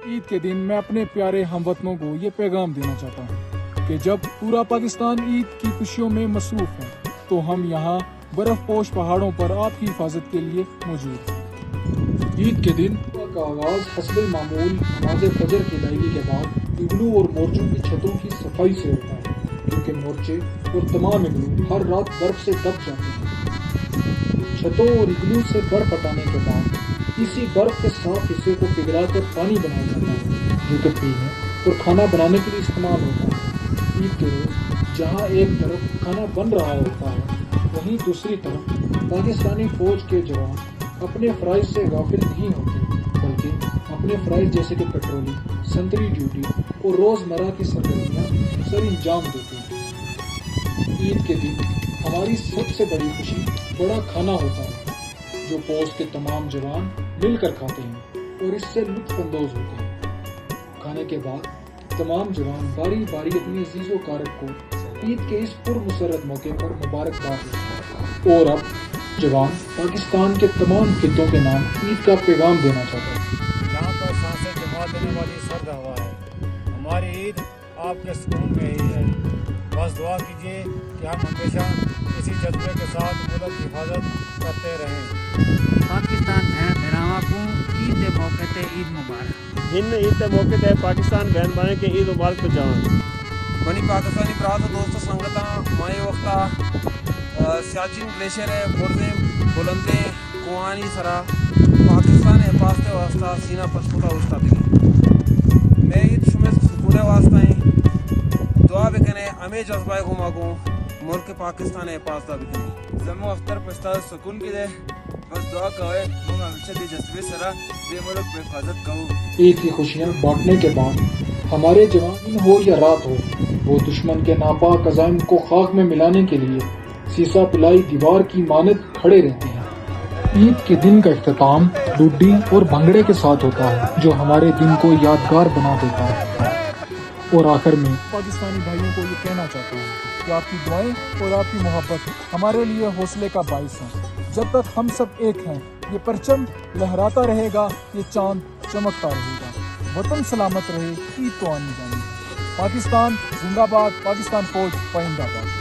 ईद के दिन मैं अपने प्यारे हमवतनों को ये पैगाम देना चाहता हूँ कि जब पूरा पाकिस्तान ईद की खुशियों में मसरूफ है तो हम यहाँ बर्फ पोश पहाड़ों पर आपकी हिफाजत के लिए मौजूद हैं। ईद के दिन का आगाज हस्बल मामूल नमाज फजर की अदायगी के बाद इग्लू और मोर्चों की छतों की सफाई से होता है, क्योंकि मोर्चे और तमाम इग्लू हर रात बर्फ से दब जाते हैं। छतों और इग्लू से बर्फ हटाने के बाद इसी बर्फ के साफ हिस्से को पिघलाकर पानी बनाया जाता है, जो कि पीने और खाना बनाने के लिए इस्तेमाल होता है। ईद के रोज जहाँ एक तरफ खाना बन रहा होता है, वहीं दूसरी तरफ पाकिस्तानी फौज के जवान अपने फ़राइज़ से गाफिल नहीं होते, बल्कि अपने फ़राइज़ जैसे कि पेट्रोलिंग, संतरी ड्यूटी और रोज़मर्रा की सरगर्मियाँ सर अंजाम देते हैं। ईद के दिन हमारी सबसे बड़ी खुशी बड़ा खाना होता है, जो फौज के तमाम जवान मिलकर खाते हैं और इससे लुत्फ़अंदोज़ होते हैं। खाने के बाद तमाम जवान बारी बारी अपने अज़ीज़ व कारब को ईद के इस पुरमसरत मौके पर मुबारकबाद देते हैं। और अब जवान पाकिस्तान के तमाम खित्तों के नाम ईद का पैगाम देना चाहते हैं। यहाँ पर सांसें जमा देने वाली सर्द हवा है। हमारी ईद आपके सुकून में ही है। बस दुआ कीजिए कि हम हमेशा इसी जज्बे के साथ मुल्क की हिफाजत करते रहें। पाकिस्तान बहन भरावां को ईद के मौके ते ईद मुबारक। हिन ईद के मौके ते पाकिस्तान बहन भाई के ईद मुबारक पहुंचावन। बनी पाकिस्तानी भरा तो दोस्तों संगत माए वक्ता सियाचिन ग्लेशियर है बुरदे बुलंदे कुआनी सरा पाकिस्तान है पास्ते वास्ता सीना पछपुता उस्ता दिली मैं ईद शुमे सुकूने वास्ता है दुआ बिकने हमें जज्बा घुमागूं मुल्क पाकिस्तान है पास्ता बिकने जमो अख्तर पस्ता सुकून की दे बस दुआ कहे हम हमेशा दी जज्बे सरा दे मुल्क में हिफाजत करूं। ईद की खुशियाँ बांटने के बाद हमारे जवान दिन हो या रात हो, वो दुश्मन के नापाक अज़ाइम को खाक में मिलाने के लिए सीसा पिलाई दीवार की मानद खड़े रहते हैं। ईद के दिन का इख्तिताम लुड्डी और भंगड़े के साथ होता है, जो हमारे दिन को यादगार बना देता है। और आखिर में पाकिस्तानी भाइयों को ये कहना चाहता हूँ कि आपकी दुआएं और आपकी मोहब्बत हमारे लिए हौसले का बाइस है। जब तक हम सब एक हैं, ये परचम लहराता रहेगा, ये चांद चमकता रहेगा। वतन सलामत रहे, ईद तो आनी जानी। पाकिस्तान जिंदाबाद, पाकिस्तान फौज पाइंदाबाद।